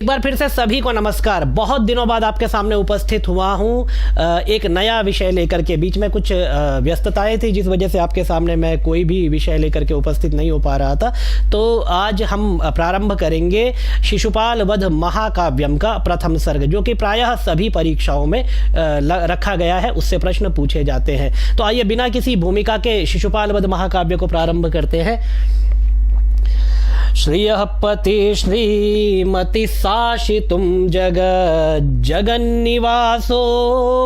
एक बार फिर से सभी को नमस्कार। बहुत दिनों बाद आपके सामने उपस्थित हुआ हूँ एक नया विषय लेकर के। बीच में कुछ व्यस्तताएं थी जिस वजह से आपके सामने मैं कोई भी विषय लेकर के उपस्थित नहीं हो पा रहा था। तो आज हम प्रारंभ करेंगे शिशुपाल वध महाकाव्यम का प्रथम सर्ग, जो कि प्रायः सभी परीक्षाओं में रखा गया है, उससे प्रश्न पूछे जाते हैं। तो आइए बिना किसी भूमिका के शिशुपाल वध महाकाव्य को प्रारंभ करते हैं। श्रियः पति श्रीमति शासितुं जगन्निवासो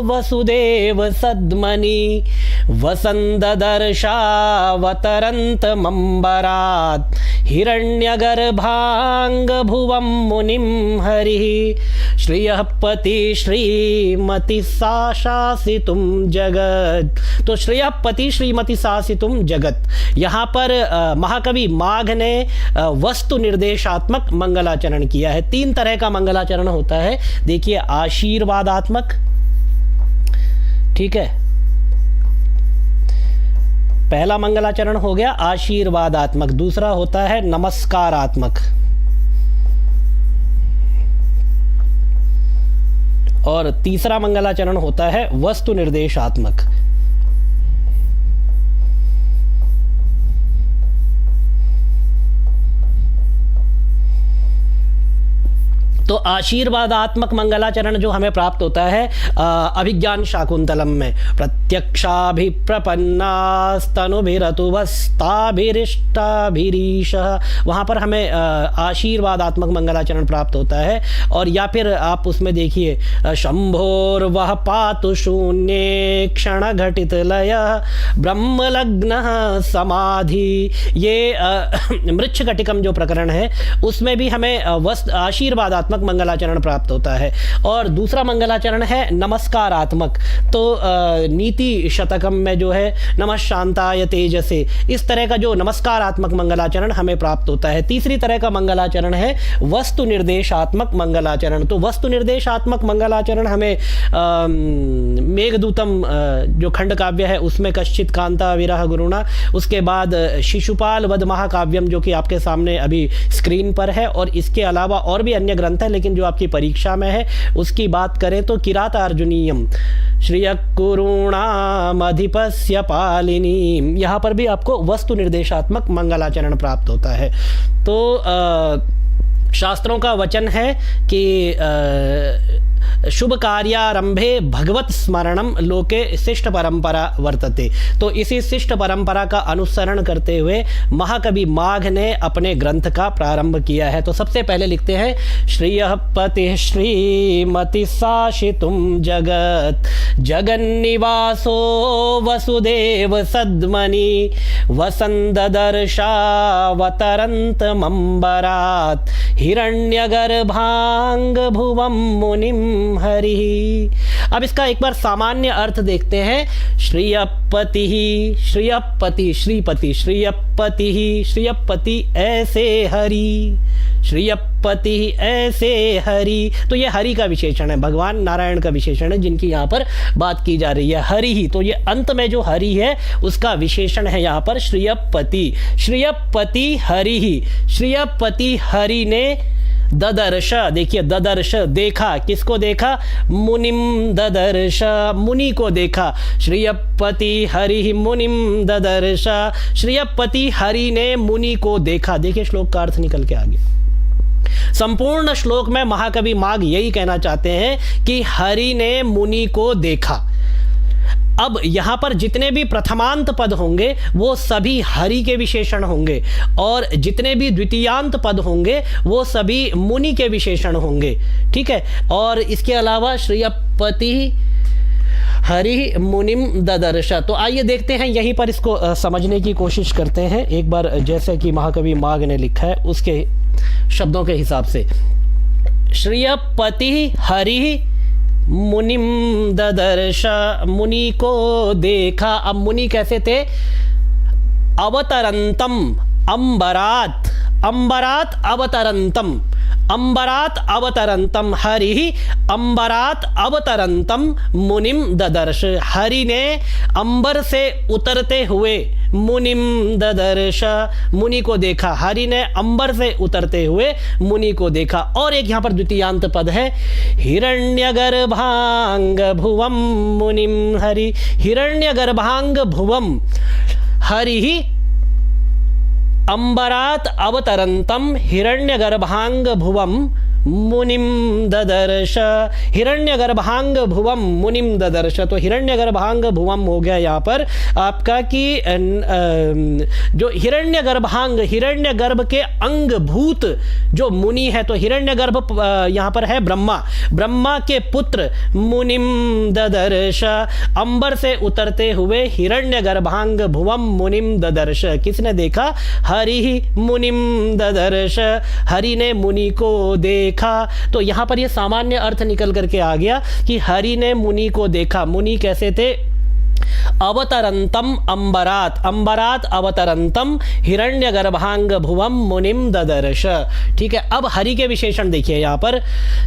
वसुदेव सद्मनि वसन्ददर्शावतरन्तमम्बरात् हिरण्यगर्भाङ्गभुवं मुनिं हरिः। श्रियः पति श्रीमति शासितुं जगत्। तो श्रियः पति श्रीमति शासितुं जगत, यहाँ पर महाकवि माघ ने वस्तु निर्देशात्मक मंगलाचरण किया है। तीन तरह का मंगलाचरण होता है। देखिए, आशीर्वादात्मक, ठीक है, पहला मंगलाचरण हो गया आशीर्वादात्मक। दूसरा होता है नमस्कारात्मक, और तीसरा मंगलाचरण होता है वस्तु निर्देशात्मक। तो आशीर्वादात्मक मंगलाचरण जो हमें प्राप्त होता है अभिज्ञान शाकुंतलम में, प्रत्यक्षाभिप्रपन्नास्तनुभिरतुवस्ताभिरिष्टाभिरीशः, वहाँ पर हमें आशीर्वादात्मक मंगलाचरण प्राप्त होता है। और या फिर आप उसमें देखिए, शंभोर्वः पातु शून्ये क्षण घटित लय ब्रह्मलग्न समाधि, ये मृच्छ घटिकम जो प्रकरण है उसमें भी हमें आशीर्वादात्मक मंगलाचरण प्राप्त होता है। और दूसरा मंगलाचरण है नमस्कारात्मक। तो नीति शतकम में जो है नमः शांताय तेजसे, इस तरह का जो नमस्कारात्मक मंगलाचरण हमें प्राप्त होता है। तीसरी तरह का मंगलाचरण है वस्तु निर्देशात्मक मंगलाचरण। तो वस्तु निर्देशात्मक मंगलाचरण हमें मेघदूतम जो खंड काव्य है उसमें कश्चित कांता विरह गुरुणा, उसके बाद शिशुपाल वध महाकाव्यम जो कि आपके सामने अभी स्क्रीन पर है, और इसके अलावा और भी अन्य ग्रंथ है, लेकिन जो आपकी परीक्षा में है उसकी बात करें तो किरातार्जुनीयम श्रियकुरुणामधिपस्य पालिनीम, यहाँ पर भी आपको वस्तु निर्देशात्मक मंगलाचरण प्राप्त होता है। तो शास्त्रों का वचन है कि शुभ कार्यारंभे भगवत स्मरणम लोके शिष्ट परंपरा वर्तते। तो इसी शिष्ट परंपरा का अनुसरण करते हुए महाकवि माघ ने अपने ग्रंथ का प्रारंभ किया है। तो सबसे पहले लिखते हैं, श्रियः पति श्रीमति शासितुं जगत जगन्निवासो वसुदेव सद्मनि वसन्ददर्शावतरन्तमम्बरात् हिरण्यगर्भाङ्गभुवं मुनिं हरि। अब इसका एक बार सामान्य अर्थ देखते हैं। श्रियपति ही, श्रियपति श्रीपति, श्रियपति ही, श्रियपति ऐसे हरि, श्रियपति ऐसे हरि। तो ये हरि का विशेषण है, भगवान नारायण का विशेषण है जिनकी यहाँ पर बात की जा रही है। हरि ही, तो ये अंत में जो हरि है उसका विशेषण है यहाँ पर श्रियपति। श्रियपति हरि ही, श्रियपति हरि ने ददर्श, देखिए ददर्श, देखा, किसको देखा? मुनिम ददर्श, मुनि को देखा। श्रियपति हरि मुनिम ददर्श, श्रियपति हरि ने मुनि को देखा। देखिए श्लोक का अर्थ निकल के आ गया। संपूर्ण श्लोक में महाकवि माघ यही कहना चाहते हैं कि हरि ने मुनि को देखा। अब यहाँ पर जितने भी प्रथमांत पद होंगे वो सभी हरि के विशेषण होंगे, और जितने भी द्वितीयांत पद होंगे वो सभी मुनि के विशेषण होंगे, ठीक है। और इसके अलावा श्रियपति हरि मुनिम ददर्श। तो आइए देखते हैं, यहीं पर इसको समझने की कोशिश करते हैं एक बार, जैसे कि महाकवि माघ ने लिखा है उसके शब्दों के हिसाब से। श्रियपति हरि मुनिम ददर्श, मुनि को देखा। अब मुनि कैसे थे? अवतरंतम अंबरात, अंबरात अवतरंतम, अंबरात अवतरंतम हरि अंबरात अवतरंतम मुनिम ददर्श। हरि ने अंबर से उतरते हुए मुनिम ददर्श, मुनि को देखा, हरि ने अंबर से उतरते हुए मुनि को देखा। और एक यहाँ पर द्वितीयांत पद है, हिरण्यगर्भांग भुवम मुनिम हरि, हिरण्यगर्भांग भुवम हरि ही अंबरात अवतरंतम हिरण्यगर्भांग भुवम मुनिम ददर्श, हिरण्यगर्भांग भुवम मुनिम ददर्श। तो हिरण्यगर्भांग भुवम हो गया यहाँ पर आपका कि जो हिरण्यगर्भांग, हिरण्यगर्भ के अंगभूत जो मुनि है, तो हिरण्यगर्भ यहाँ पर है ब्रह्मा, ब्रह्मा के पुत्र मुनिम ददर्श, अंबर से उतरते हुए हिरण्यगर्भांग भुवम मुनिम ददर्श। किसने देखा? हरि मुनिम ददर्श, हरि ने मुनि को देखा। तो यहां पर यह सामान्य अर्थ निकल करके आ गया कि हरि ने मुनि को देखा। मुनि कैसे थे? अवतरंतम अंबरात, अंबरात अवतरंतम हिरण्यगर्भांग भुवम मुनिम ददर्श। ठीक है, अब हरि के विशेषण देखिए यहाँ पर,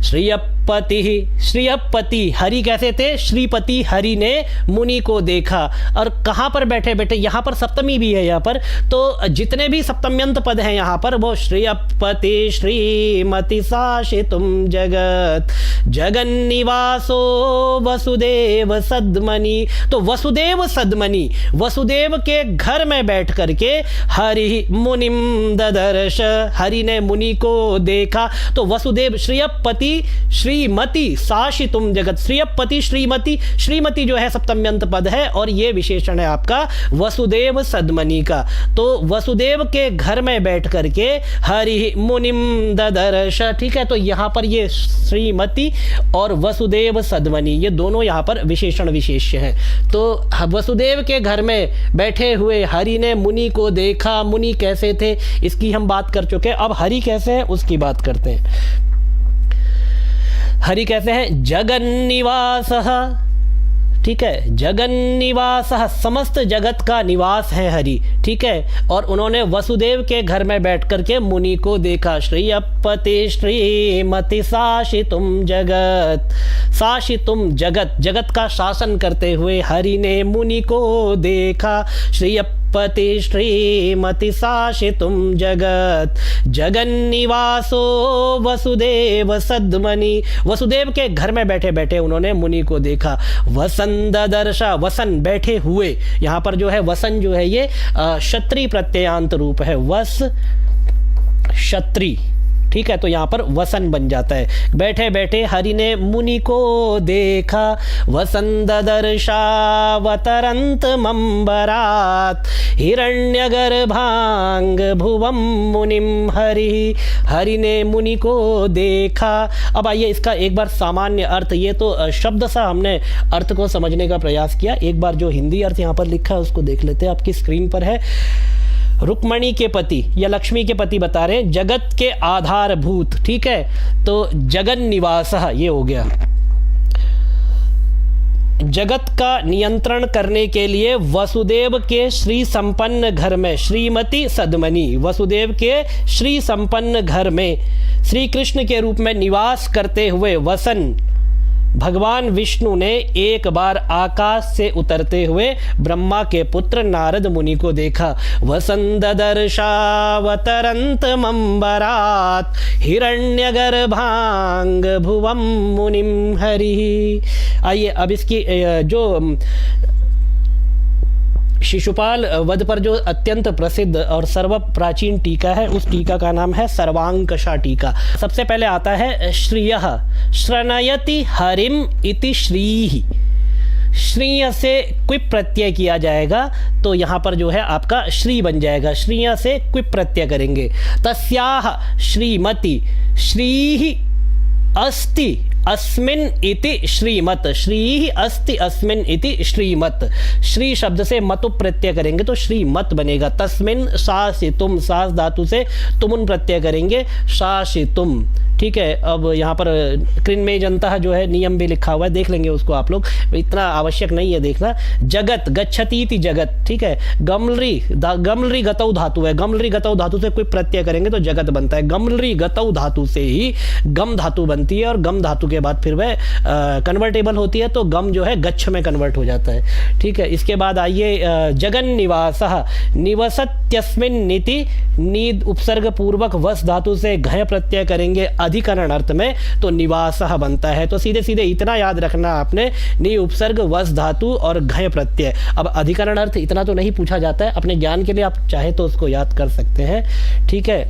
श्रियपति, श्रियपति, हरि कैसे थे? श्रीपति, हरि ने मुनि को देखा। और कहाँ पर बैठे बैठे? यहाँ पर सप्तमी भी है यहाँ पर, तो जितने भी सप्तम्यंत पद हैं यहाँ पर वो श्रियपति श्रीमति साशितुम जगत जगन्निवासो वसुदेव सद्मनि। तो वसुदेव सद्मनि, वसुदेव के घर में बैठ करके हरि मुनिम ददर्श, हरि ने मुनि को देखा। तो वसुदेव, श्रियपति श्रीमति साशितुम जगत, श्रियपति श्रीमति, श्रीमति जो है सप्तम्यंत पद है और ये विशेषण है आपका वसुदेव सद्मनि का। तो वसुदेव के घर में बैठ करके हरि मुनिम ददर्श। ठीक है, तो यहाँ पर ये श्रीमति और वसुदेव सद्मनि ये दोनों यहाँ पर विशेषण विशेष्य हैं। तो वसुदेव के घर में बैठे हुए हरि ने मुनि को देखा। मुनि कैसे थे इसकी हम बात कर चुके, अब हरि कैसे हैं उसकी बात करते हैं। हरि कैसे हैं? जगन्निवासः, ठीक है, जगन्निवासः, समस्त जगत का निवास है हरि। ठीक है, और उन्होंने वसुदेव के घर में बैठ करके मुनि को देखा। श्रियपति श्रीमति साशितुम जगत, साशितुम जगत, जगत का शासन करते हुए हरि ने मुनि को देखा। श्रियपति श्रीमति साशितुम जगत जगन्निवासो वसुदेव सद्मनि, वसुदेव के घर में बैठे बैठे उन्होंने मुनि को देखा। वसन ददर्शा, वसन बैठे हुए, यहाँ पर जो है वसन जो है ये क्षत्रिय प्रत्ययांत रूप है, वस क्षत्रिय। ठीक है, तो यहाँ पर वसन बन जाता है। बैठे बैठे हरि ने मुनि को देखा। वसन ददर्शावतरंत मंबरात हिरण्यगर्भांग भुवम मुनिम हरि, हरि ने मुनि को देखा। अब आइए इसका एक बार सामान्य अर्थ, ये तो शब्द सा हमने अर्थ को समझने का प्रयास किया, एक बार जो हिंदी अर्थ यहाँ पर लिखा है उसको देख लेते हैं। आपकी स्क्रीन पर है, रुक्मणी के पति या लक्ष्मी के पति बता रहे हैं, जगत के आधारभूत। ठीक है, तो जगन निवास ये हो गया, जगत का नियंत्रण करने के लिए वसुदेव के श्री संपन्न घर में, श्रीमती सद्मनि, वसुदेव के श्री संपन्न घर में श्री कृष्ण के रूप में निवास करते हुए वसन भगवान विष्णु ने एक बार आकाश से उतरते हुए ब्रह्मा के पुत्र नारद मुनि को देखा। वसन ददर्शावतरंत मंबरात हिरण्यगर्भांग भुवम मुनिम हरि। आइए अब इसकी जो शिशुपाल वध पर जो अत्यंत प्रसिद्ध और सर्व प्राचीन टीका है उस टीका का नाम है सर्वांकशा टीका। सबसे पहले आता है श्रियः, श्रनयति हरिम इति श्रीः, श्रीय से क्विप प्रत्यय किया जाएगा तो यहाँ पर जो है आपका श्री बन जाएगा, श्रीय से क्विप प्रत्यय करेंगे। तस्याह श्रीमती, श्रीः अस्ति अस्मिन इति श्रीमत, श्री अस्ति अस्मिन इति श्रीमत, श्री शब्द से मतु प्रत्यय करेंगे तो श्रीमत बनेगा। तस्मिन शासितुम, सास धातु से तुमुन प्रत्यय करेंगे, शासितुम। ठीक है, अब यहाँ पर कृन्मेजंतः जो है नियम भी लिखा हुआ है, देख लेंगे उसको आप लोग, इतना आवश्यक नहीं है देखना। जगत, गच्छतीति जगत। ठीक है, गमलरी गतौ धातु है, गमलरी गतौ धातु से कोई प्रत्यय करेंगे तो जगत बनता है। गमलरी गतौ धातु से ही गम धातु बनती है और गम धातु के बाद फिर वह कन्वर्टेबल होती है, तो गम जो है गच्छ में कन्वर्ट हो जाता है। ठीक है, इसके बाद आइए जगन निवासः निवसत्यस्मिन नीति, नीद उपसर्ग पूर्वक वस धातु से घय प्रत्यय करेंगे अधिकरण अर्थ में, तो निवासः बनता है। तो सीधे सीधे इतना याद रखना आपने, नी उपसर्ग वस धातु और घय प्रत्यय। अब अधिकरण अर्थ इतना तो नहीं पूछा जाता है, अपने ज्ञान के लिए आप चाहे तो उसको याद कर सकते हैं। ठीक है,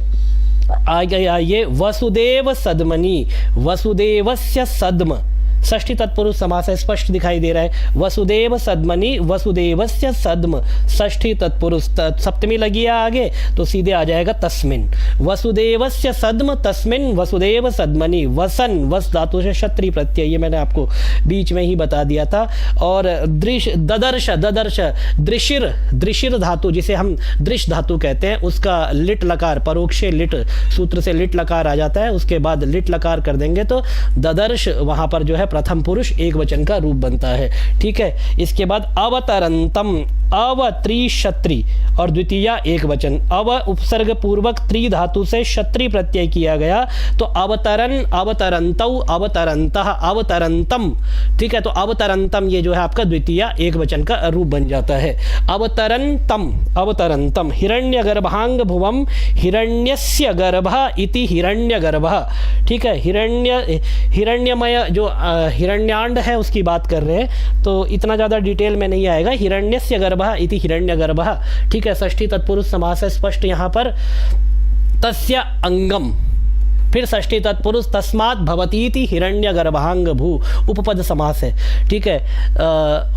आइए वसुदेव सद्मनि, वसुदेवस्य सद्म, षष्ठी तत्पुरुष समास है, स्पष्ट दिखाई दे रहा है। वसुदेव सद्मनि वसुदेवस्य सद्म, षष्ठी तत्पुरुष, सप्तमी लगी है आगे तो सीधे आ जाएगा तस्मिन। वसुदेवस्य सद्म तस्मिन वसुदेव सद्मनि, वसन वस धातु से क्षत्रिय प्रत्यय, ये मैंने आपको बीच में ही बता दिया था। और ददर्श ददर्श दृशिर, दृशिर धातु जिसे हम दृश धातु कहते हैं, उसका लिट लकार, परोक्षे लिट सूत्र से लिट लकार आ जाता है, उसके बाद लिट लकार कर देंगे तो ददर्श वहां पर जो है प्रथम पुरुष एक वचन का रूप बनता है। ठीक है, इसके बाद अवतरंतम, अव त्रिशत्री और द्वितीया एक वचन, अव उपसर्ग पूर्वक त्रि धातु से क्षत्रिय प्रत्यय किया गया, तो अवतरण, अवतरंतौ, अवतरंतः, अवतरंतम। ठीक है, तो अवतरंतम ये जो है आपका द्वितीया एक वचन का रूप बन जाता है। अवतरंतम, अवतरंतम, हिरण्यगर्भांग भुवम हिरण्यस्य गर्भः इति हिरण्यगर्भः। ठीक है, हिरण्यमय जो हिरण्यांड है उसकी बात कर रहे हैं, तो इतना ज़्यादा डिटेल में नहीं आएगा। हिरण्यस्य गर्भः इति हिरण्यगर्भः। ठीक है, षष्ठी तत्पुरुष समास है, स्पष्ट यहाँ पर। तस्य अंगम, फिर षष्ठी तत्पुरुष तस्मात् भवतीति हिरण्यगर्भांग भू, उपपद समास है। ठीक है,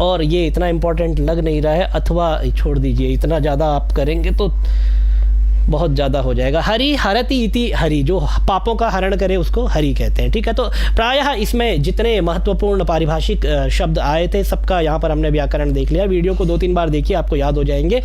और ये इतना इंपॉर्टेंट लग नहीं रहा है, अथवा छोड़ दीजिए, इतना ज़्यादा आप करेंगे तो बहुत ज़्यादा हो जाएगा। हरि हरति इति हरि, जो पापों का हरण करे उसको हरि कहते हैं। ठीक है, तो प्रायः इसमें जितने महत्वपूर्ण पारिभाषिक शब्द आए थे सबका यहाँ पर हमने व्याकरण देख लिया। वीडियो को 2-3 बार देखिए, आपको याद हो जाएंगे।